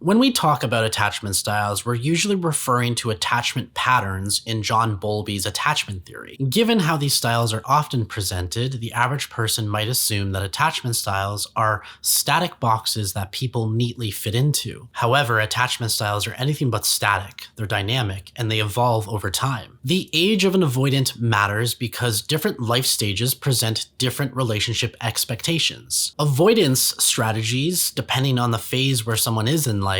When we talk about attachment styles, we're usually referring to attachment patterns in John Bowlby's attachment theory. Given how these styles are often presented, the average person might assume that attachment styles are static boxes that people neatly fit into. However, attachment styles are anything but static. They're dynamic, and they evolve over time. The age of an avoidant matters because different life stages present different relationship expectations. Avoidance strategies, depending on the phase where someone is in life,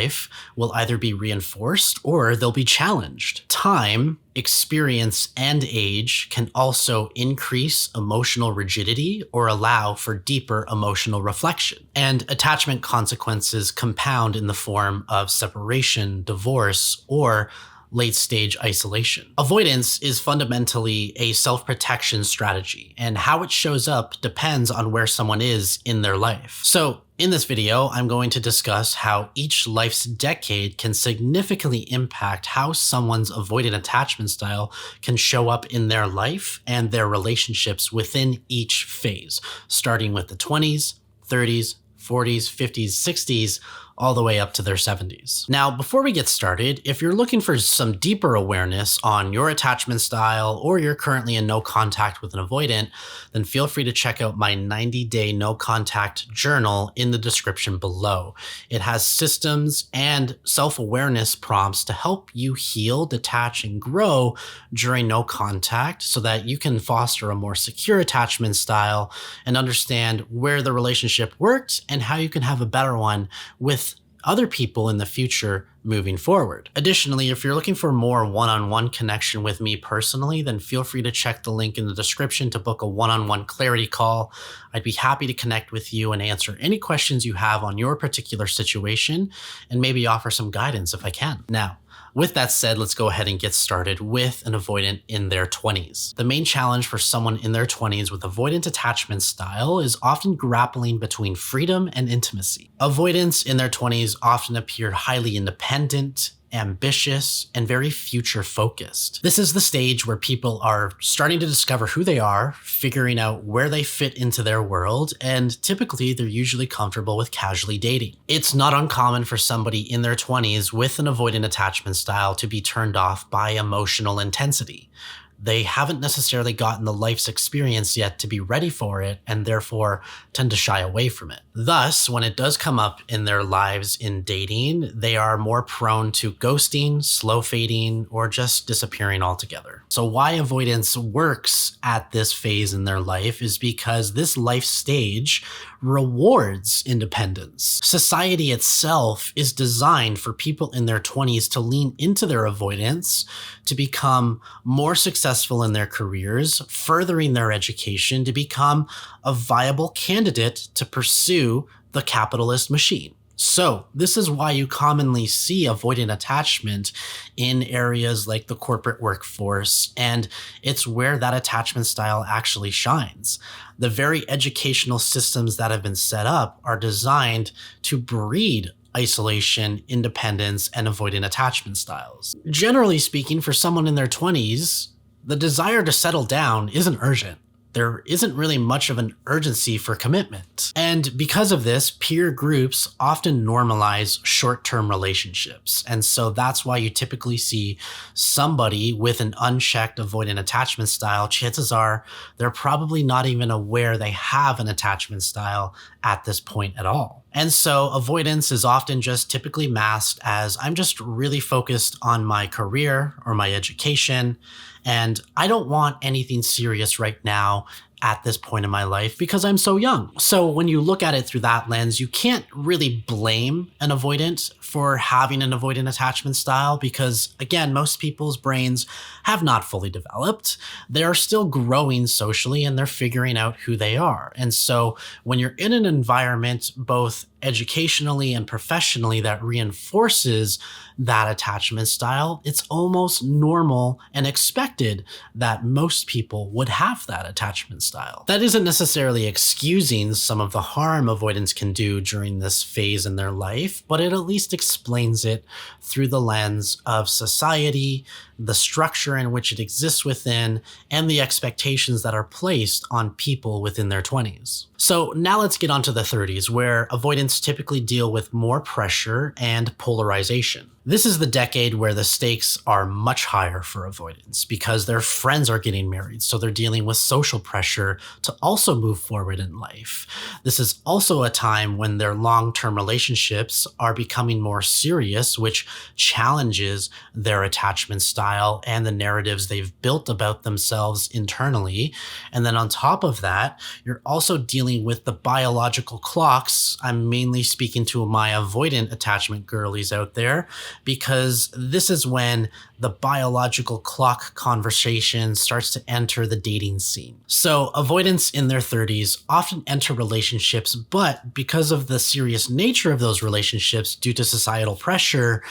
will either be reinforced or they'll be challenged. Time, experience, and age can also increase emotional rigidity or allow for deeper emotional reflection. And attachment consequences compound in the form of separation, divorce, or late-stage isolation. Avoidance is fundamentally a self-protection strategy, and how it shows up depends on where someone is in their life. So, in this video, I'm going to discuss how each life's decade can significantly impact how someone's avoidant attachment style can show up in their life and their relationships within each phase, starting with the 20s, 30s, 40s, 50s, 60s, all the way up to their 70s. Now, before we get started, if you're looking for some deeper awareness on your attachment style or you're currently in no contact with an avoidant, then feel free to check out my 90-day no contact journal in the description below. It has systems and self-awareness prompts to help you heal, detach, and grow during no contact so that you can foster a more secure attachment style and understand where the relationship worked and how you can have a better one with other people in the future moving forward. Additionally, if you're looking for more one-on-one connection with me personally, then feel free to check the link in the description to book a one-on-one clarity call. I'd be happy to connect with you and answer any questions you have on your particular situation and maybe offer some guidance if I can. Now, with that said, let's go ahead and get started with an avoidant in their 20s. The main challenge for someone in their 20s with avoidant attachment style is often grappling between freedom and intimacy. Avoidants in their 20s often appear highly independent, ambitious, and very future focused. This is the stage where people are starting to discover who they are, figuring out where they fit into their world, and typically they're usually comfortable with casually dating. It's not uncommon for somebody in their 20s with an avoidant attachment style to be turned off by emotional intensity. They haven't necessarily gotten the life's experience yet to be ready for it and therefore tend to shy away from it. Thus, when it does come up in their lives in dating, they are more prone to ghosting, slow fading, or just disappearing altogether. So why avoidance works at this phase in their life is because this life stage rewards independence. Society itself is designed for people in their 20s to lean into their avoidance, to become more successful in their careers, furthering their education, to become a viable candidate to pursue the capitalist machine. So this is why you commonly see avoidant attachment in areas like the corporate workforce, and it's where that attachment style actually shines. The very educational systems that have been set up are designed to breed isolation, independence, and avoidant attachment styles. Generally speaking, for someone in their 20s, the desire to settle down isn't urgent. There isn't really much of an urgency for commitment. And because of this, peer groups often normalize short-term relationships. And so that's why you typically see somebody with an unchecked avoidant attachment style. Chances are they're probably not even aware they have an attachment style at this point at all. And so avoidance is often just typically masked as I'm just really focused on my career or my education, and I don't want anything serious right now at this point in my life because I'm so young. So when you look at it through that lens, you can't really blame an avoidant for having an avoidant attachment style because, again, most people's brains have not fully developed. They're still growing socially and they're figuring out who they are. And so when you're in an environment, both educationally and professionally, that reinforces that attachment style, it's almost normal and expected that most people would have that attachment style. That isn't necessarily excusing some of the harm avoidance can do during this phase in their life, but it at least explains it through the lens of society, the structure in which it exists within, and the expectations that are placed on people within their 20s. So now let's get on to the 30s, where avoidants typically deal with more pressure and polarization. This is the decade where the stakes are much higher for avoidants because their friends are getting married, so they're dealing with social pressure to also move forward in life. This is also a time when their long-term relationships are becoming more serious, which challenges their attachment style and the narratives they've built about themselves internally. And then on top of that, you're also dealing with the biological clocks. I'm mainly speaking to my avoidant attachment girlies out there, because this is when the biological clock conversation starts to enter the dating scene. So avoidants in their 30s often enter relationships, but because of the serious nature of those relationships due to societal pressure,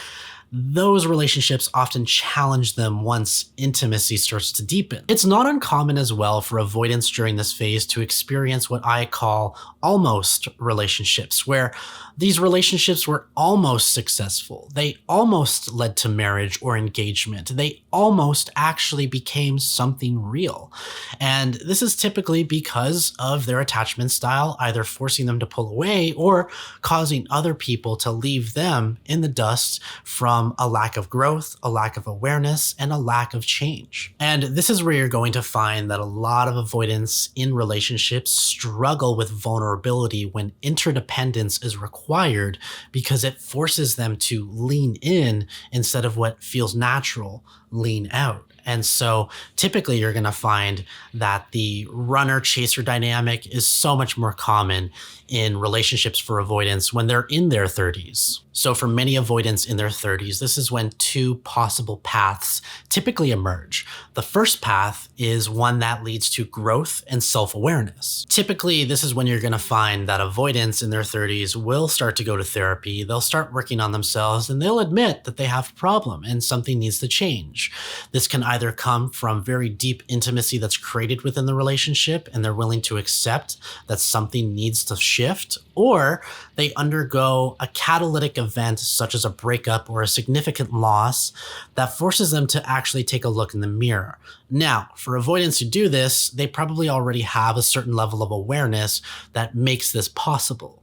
those relationships often challenge them once intimacy starts to deepen. It's not uncommon as well for avoidants during this phase to experience what I call almost relationships, where these relationships were almost successful. They almost led to marriage or engagement. They almost actually became something real. And this is typically because of their attachment style, either forcing them to pull away or causing other people to leave them in the dust from a lack of growth, a lack of awareness, and a lack of change. And this is where you're going to find that a lot of avoidants in relationships struggle with vulnerability when interdependence is required, because it forces them to lean in instead of what feels natural, lean out. And so typically you're going to find that the runner-chaser dynamic is so much more common in relationships for avoidants when they're in their 30s. So for many avoidants in their 30s, this is when two possible paths typically emerge. The first path is one that leads to growth and self-awareness. Typically, this is when you're going to find that avoidants in their 30s will start to go to therapy, they'll start working on themselves, and they'll admit that they have a problem and something needs to change. This can either come from very deep intimacy that's created within the relationship, and they're willing to accept that something needs to shift, or they undergo a catalytic event such as a breakup or a significant loss that forces them to actually take a look in the mirror. Now, for avoidants who do this, they probably already have a certain level of awareness that makes this possible.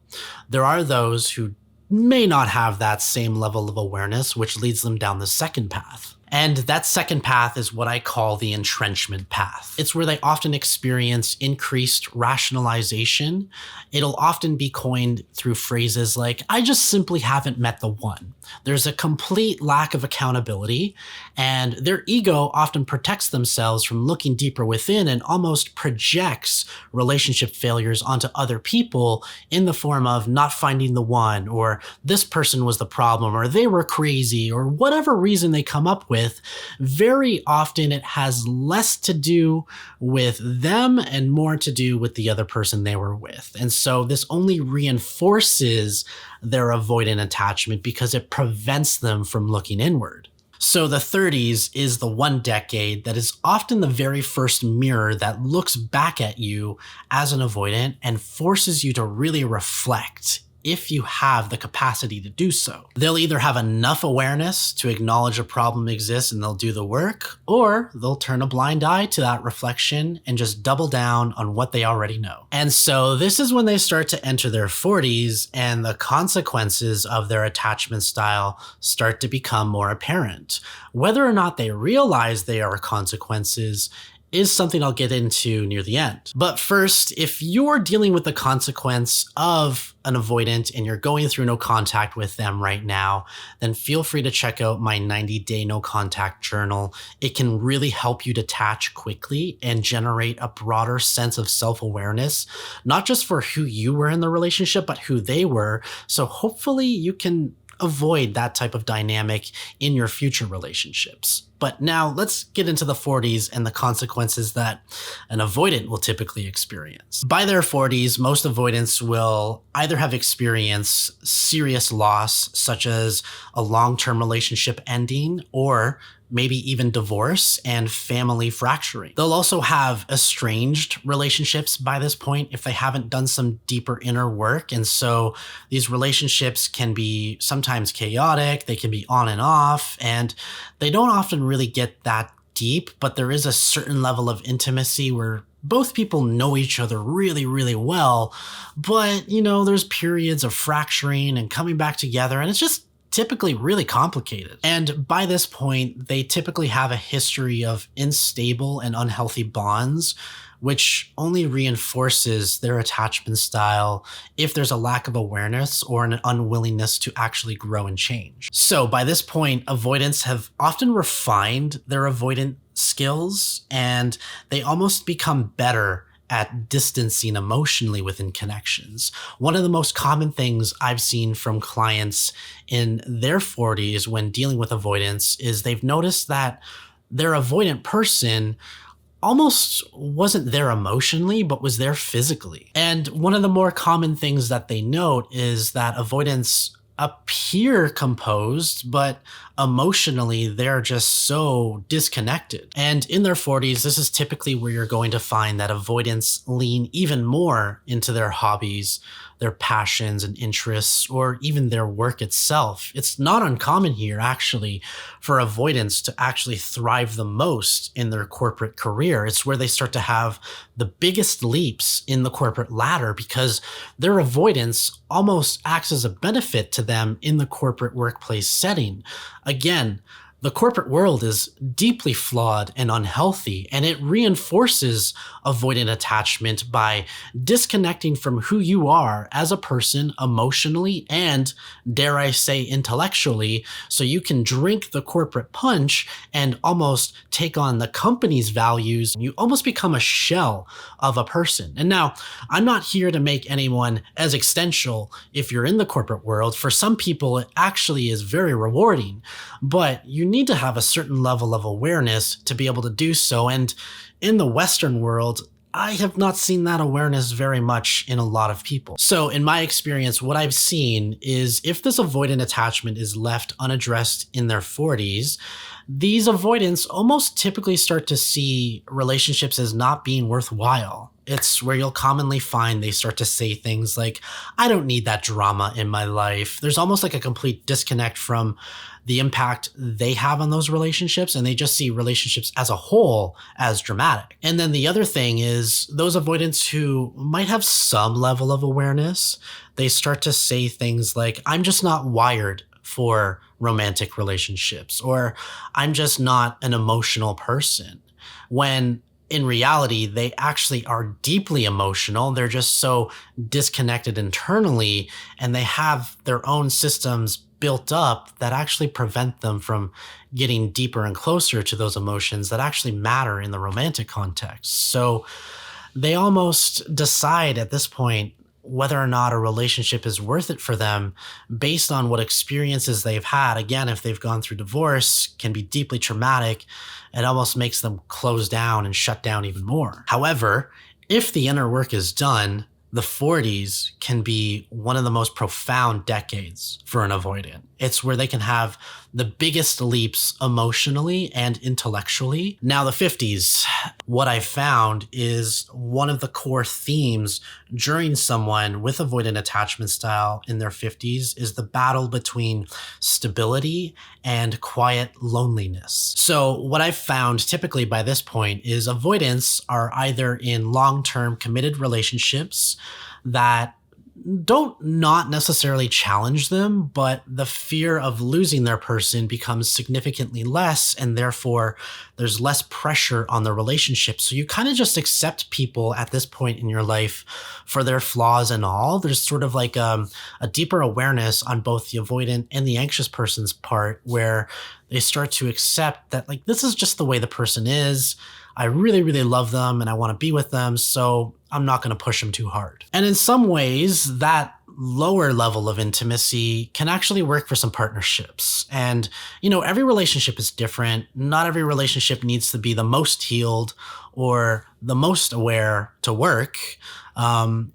There are those who may not have that same level of awareness, which leads them down the second path. And that second path is what I call the entrenchment path. It's where they often experience increased rationalization. It'll often be coined through phrases like, I just simply haven't met the one. There's a complete lack of accountability, and their ego often protects themselves from looking deeper within and almost projects relationship failures onto other people in the form of not finding the one, or this person was the problem, or they were crazy, or whatever reason they come up with. Very often it has less to do with them and more to do with the other person they were with. And so this only reinforces their avoidant attachment because it prevents them from looking inward. So the 30s is the one decade that is often the very first mirror that looks back at you as an avoidant and forces you to really reflect, if you have the capacity to do so. They'll either have enough awareness to acknowledge a problem exists and they'll do the work, or they'll turn a blind eye to that reflection and just double down on what they already know. And so this is when they start to enter their 40s, and the consequences of their attachment style start to become more apparent. Whether or not they realize they are consequences is something I'll get into near the end. But first, if you're dealing with the consequence of an avoidant and you're going through no contact with them right now, then feel free to check out my 90-day no contact journal. It can really help you detach quickly and generate a broader sense of self-awareness, not just for who you were in the relationship, but who they were. So hopefully you can avoid that type of dynamic in your future relationships. But now let's get into the 40s and the consequences that an avoidant will typically experience. By their 40s, most avoidants will either have experienced serious loss, such as a long-term relationship ending, or maybe even divorce and family fracturing. They'll also have estranged relationships by this point if they haven't done some deeper inner work. And so these relationships can be sometimes chaotic, they can be on and off, and they don't often really get that deep, but there is a certain level of intimacy where both people know each other really, really well, but, there's periods of fracturing and coming back together, and it's just typically really complicated. And by this point, they typically have a history of unstable and unhealthy bonds, which only reinforces their attachment style if there's a lack of awareness or an unwillingness to actually grow and change. So by this point, avoidants have often refined their avoidant skills, and they almost become better at distancing emotionally within connections. One of the most common things I've seen from clients in their 40s when dealing with avoidance is they've noticed that their avoidant person almost wasn't there emotionally, but was there physically. And one of the more common things that they note is that avoidants appear composed, but emotionally they're just so disconnected. And in their 40s, this is typically where you're going to find that avoidants lean even more into their hobbies, their passions and interests, or even their work itself. It's not uncommon here, actually, for avoidants to actually thrive the most in their corporate career. It's where they start to have the biggest leaps in the corporate ladder because their avoidance almost acts as a benefit to them in the corporate workplace setting. Again, the corporate world is deeply flawed and unhealthy, and it reinforces avoidant attachment by disconnecting from who you are as a person emotionally and, dare I say, intellectually, so you can drink the corporate punch and almost take on the company's values. You almost become a shell of a person. And now, I'm not here to make anyone existential if you're in the corporate world. For some people, it actually is very rewarding, but you need to have a certain level of awareness to be able to do so. And in the Western world, I have not seen that awareness very much in a lot of people. So in my experience, what I've seen is if this avoidant attachment is left unaddressed in their 40s, these avoidants almost typically start to see relationships as not being worthwhile. It's where you'll commonly find they start to say things like, I don't need that drama in my life. There's almost like a complete disconnect from the impact they have on those relationships, and they just see relationships as a whole as dramatic. And then the other thing is those avoidants who might have some level of awareness, they start to say things like, I'm just not wired for romantic relationships, or I'm just not an emotional person. When in reality, they actually are deeply emotional. They're just so disconnected internally, and they have their own systems built up that actually prevent them from getting deeper and closer to those emotions that actually matter in the romantic context. So they almost decide at this point whether or not a relationship is worth it for them based on what experiences they've had. Again, if they've gone through divorce, can be deeply traumatic. It almost makes them close down and shut down even more. However, if the inner work is done, the 40s can be one of the most profound decades for an avoidant. It's where they can have the biggest leaps emotionally and intellectually. Now, the 50s, what I found is one of the core themes during someone with avoidant attachment style in their 50s is the battle between stability and quiet loneliness. So what I've found typically by this point is avoidants are either in long-term committed relationships that don't not necessarily challenge them, but the fear of losing their person becomes significantly less, and therefore there's less pressure on the relationship. So you kind of just accept people at this point in your life for their flaws and all. There's sort of like a deeper awareness on both the avoidant and the anxious person's part, where they start to accept that, like, this is just the way the person is. I really, really love them and I want to be with them, so I'm not going to push them too hard. And in some ways, that lower level of intimacy can actually work for some partnerships. And, every relationship is different. Not every relationship needs to be the most healed or the most aware to work. A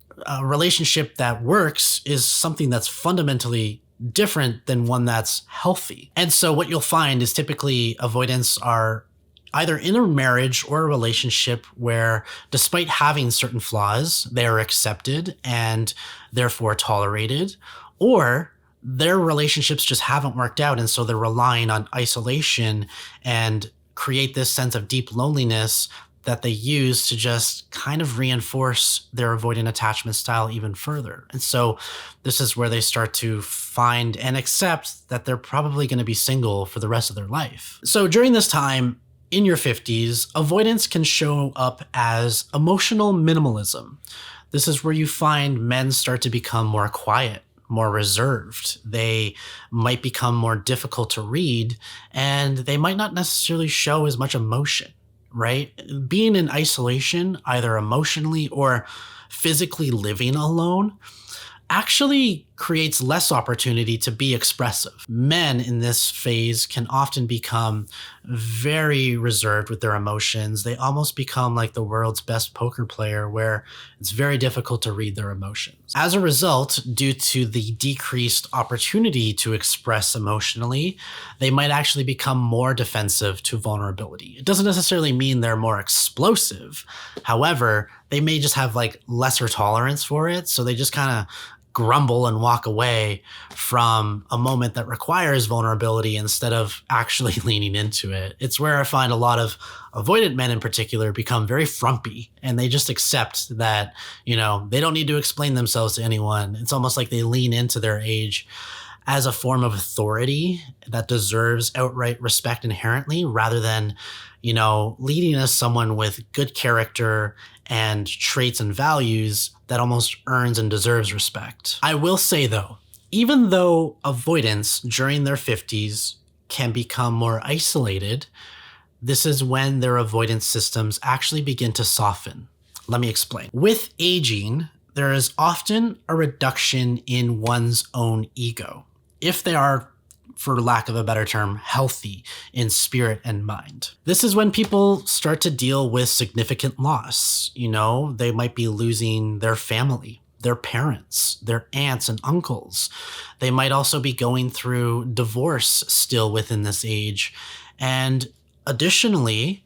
relationship that works is something that's fundamentally different than one that's healthy. And so what you'll find is typically avoidants are either in a marriage or a relationship where, despite having certain flaws, they are accepted and therefore tolerated, or their relationships just haven't worked out, and so they're relying on isolation and create this sense of deep loneliness that they use to just kind of reinforce their avoidant attachment style even further. And so this is where they start to find and accept that they're probably going to be single for the rest of their life. So during this time, in your 50s, avoidance can show up as emotional minimalism. This is where you find men start to become more quiet, more reserved. They might become more difficult to read, and they might not necessarily show as much emotion, right? Being in isolation, either emotionally or physically living alone, actually creates less opportunity to be expressive. Men in this phase can often become very reserved with their emotions. They almost become like the world's best poker player, where it's very difficult to read their emotions. As a result, due to the decreased opportunity to express emotionally, they might actually become more defensive to vulnerability. It doesn't necessarily mean they're more explosive. However, they may just have like lesser tolerance for it. So they just kind of grumble and walk away from a moment that requires vulnerability instead of actually leaning into it. It's where I find a lot of avoidant men in particular become very frumpy, and they just accept that, they don't need to explain themselves to anyone. It's almost like they lean into their age as a form of authority that deserves outright respect inherently, rather than, leading as someone with good character and traits and values that almost earns and deserves respect. I will say though, even though avoidance during their 50s can become more isolated, this is when their avoidance systems actually begin to soften. Let me explain. With aging, there is often a reduction in one's own ego, if they are, for lack of a better term, healthy in spirit and mind. This is when people start to deal with significant loss. They might be losing their family, their parents, their aunts and uncles. They might also be going through divorce still within this age. And additionally,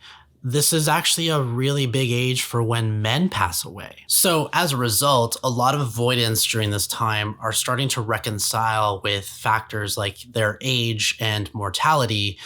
this is actually a really big age for when men pass away. So as a result, a lot of avoidants during this time are starting to reconcile with factors like their age and mortality.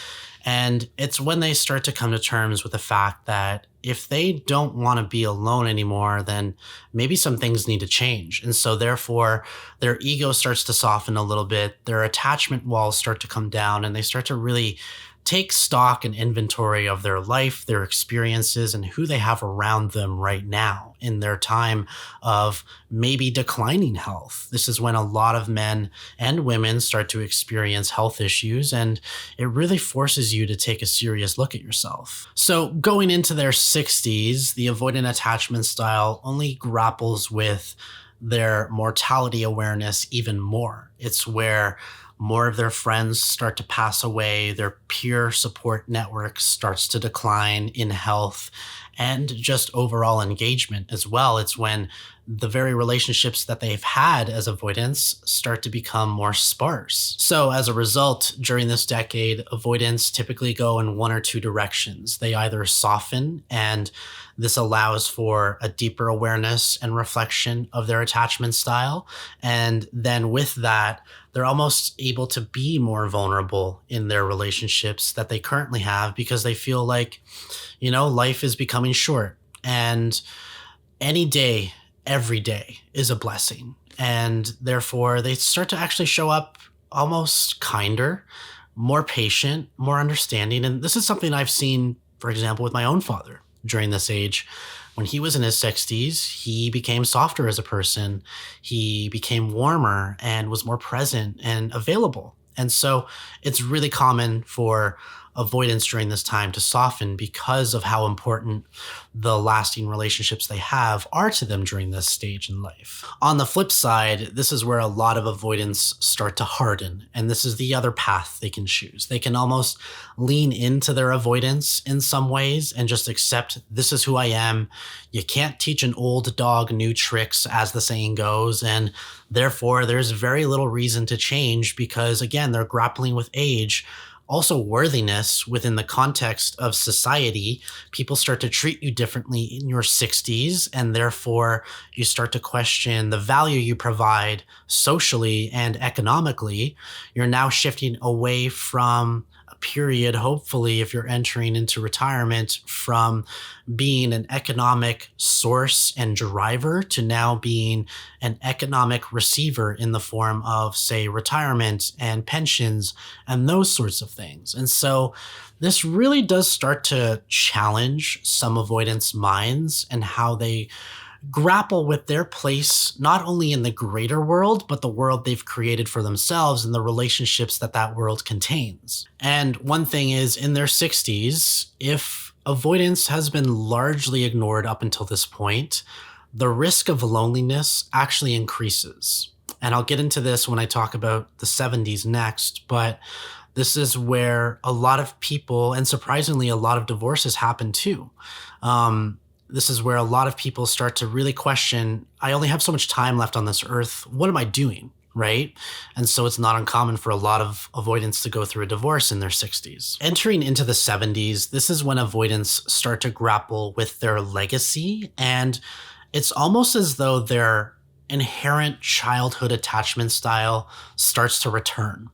And it's when they start to come to terms with the fact that if they don't want to be alone anymore, then maybe some things need to change. And so therefore, their ego starts to soften a little bit, their attachment walls start to come down, and they start to really take stock and inventory of their life, their experiences, and who they have around them right now in their time of maybe declining health. This is when a lot of men and women start to experience health issues, and it really forces you to take a serious look at yourself. So going into their 60s, the avoidant attachment style only grapples with their mortality awareness even more. It's where more of their friends start to pass away, their peer support network starts to decline in health, and just overall engagement as well. It's when the very relationships that they've had as avoidants start to become more sparse. So as a result, during this decade, avoidants typically go in one or two directions. They either soften, and this allows for a deeper awareness and reflection of their attachment style. And then with that, they're almost able to be more vulnerable in their relationships that they currently have, because they feel like, life is becoming short, and any day, every day is a blessing. And therefore they start to actually show up almost kinder, more patient, more understanding. And this is something I've seen, for example, with my own father during this age. When he was in his 60s, he became softer as a person. He became warmer and was more present and available. And so it's really common for avoidance during this time to soften because of how important the lasting relationships they have are to them during this stage in life. On the flip side, this is where a lot of avoidants start to harden, and this is the other path they can choose. They can almost lean into their avoidance in some ways and just accept, this is who I am. You can't teach an old dog new tricks, as the saying goes, and therefore there's very little reason to change because, again, they're grappling with age. Also, worthiness within the context of society. People start to treat you differently in your 60s, and therefore you start to question the value you provide socially and economically. You're now shifting away from period, hopefully, if you're entering into retirement, from being an economic source and driver to now being an economic receiver in the form of, say, retirement and pensions and those sorts of things. And so this really does start to challenge some avoidance minds and how they grapple with their place, not only in the greater world, but the world they've created for themselves and the relationships that that world contains. And one thing is, in their 60s, if avoidance has been largely ignored up until this point, the risk of loneliness actually increases. And I'll get into this when I talk about the 70s next, but this is where a lot of people, and surprisingly, a lot of divorces happen too. This is where a lot of people start to really question, I only have so much time left on this earth. What am I doing? Right? And so it's not uncommon for a lot of avoidants to go through a divorce in their 60s. Entering into the 70s, this is when avoidants start to grapple with their legacy. And it's almost as though their inherent childhood attachment style starts to return.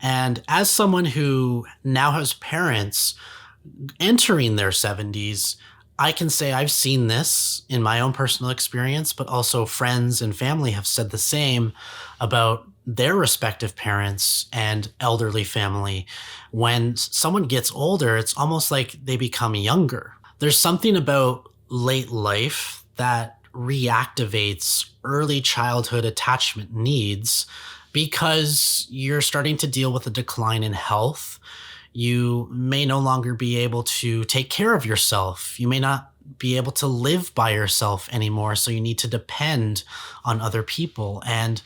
And as someone who now has parents entering their 70s, I can say I've seen this in my own personal experience, but also friends and family have said the same about their respective parents and elderly family. When someone gets older, it's almost like they become younger. There's something about late life that reactivates early childhood attachment needs because you're starting to deal with a decline in health. You may no longer be able to take care of yourself. You may not be able to live by yourself anymore, so you need to depend on other people. And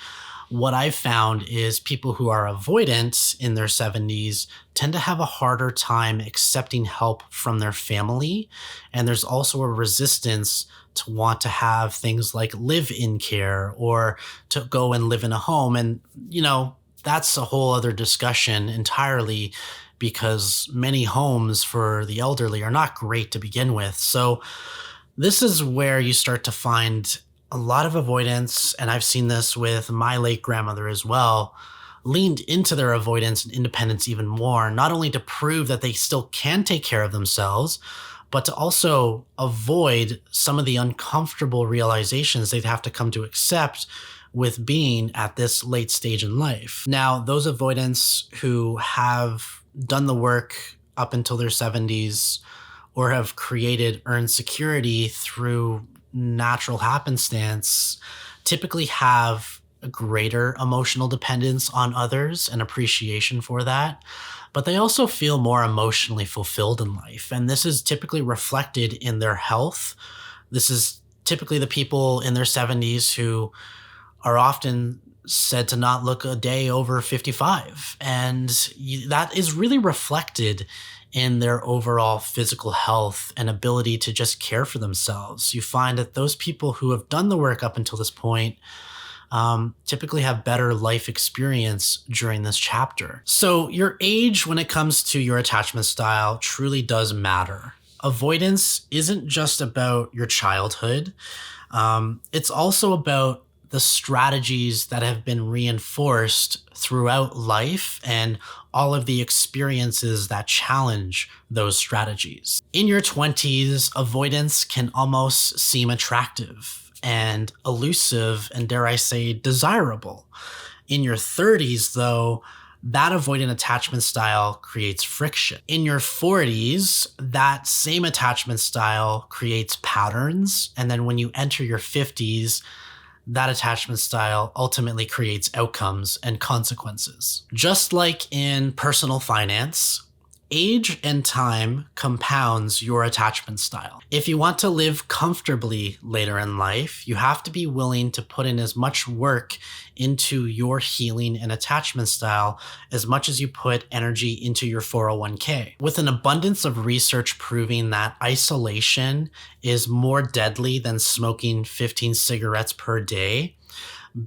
what I've found is people who are avoidant in their 70s tend to have a harder time accepting help from their family. And there's also a resistance to want to have things like live-in care or to go and live in a home. And, that's a whole other discussion entirely, because many homes for the elderly are not great to begin with. So this is where you start to find a lot of avoidance, and I've seen this with my late grandmother as well, leaned into their avoidance and independence even more, not only to prove that they still can take care of themselves, but to also avoid some of the uncomfortable realizations they'd have to come to accept with being at this late stage in life. Now, those avoidants who have done the work up until their 70s or have created earned security through natural happenstance typically have a greater emotional dependence on others and appreciation for that. But they also feel more emotionally fulfilled in life. And this is typically reflected in their health. This is typically the people in their 70s who are often said to not look a day over 55. And that is really reflected in their overall physical health and ability to just care for themselves. You find that those people who have done the work up until this point typically have better life experience during this chapter. So your age when it comes to your attachment style truly does matter. Avoidance isn't just about your childhood. It's also about the strategies that have been reinforced throughout life and all of the experiences that challenge those strategies. In your 20s, avoidance can almost seem attractive and elusive and, dare I say, desirable. In your 30s, though, that avoidant attachment style creates friction. In your 40s, that same attachment style creates patterns. And then when you enter your 50s, that attachment style ultimately creates outcomes and consequences. Just like in personal finance, age and time compounds your attachment style. If you want to live comfortably later in life, you have to be willing to put in as much work into your healing and attachment style as much as you put energy into your 401k. With an abundance of research proving that isolation is more deadly than smoking 15 cigarettes per day,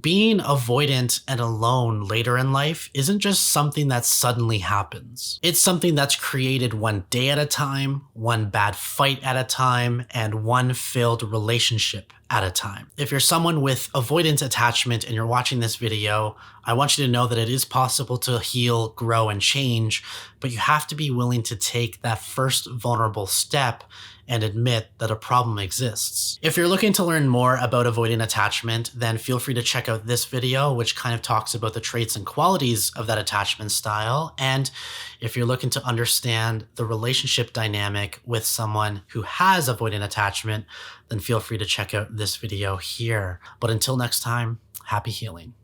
being avoidant and alone later in life isn't just something that suddenly happens. It's something that's created one day at a time, one bad fight at a time, and one failed relationship at a time. If you're someone with avoidant attachment and you're watching this video, I want you to know that it is possible to heal, grow, and change, but you have to be willing to take that first vulnerable step and admit that a problem exists. If you're looking to learn more about avoidant attachment, then feel free to check out this video, which kind of talks about the traits and qualities of that attachment style. And if you're looking to understand the relationship dynamic with someone who has avoidant attachment, then feel free to check out this video here. But until next time, happy healing.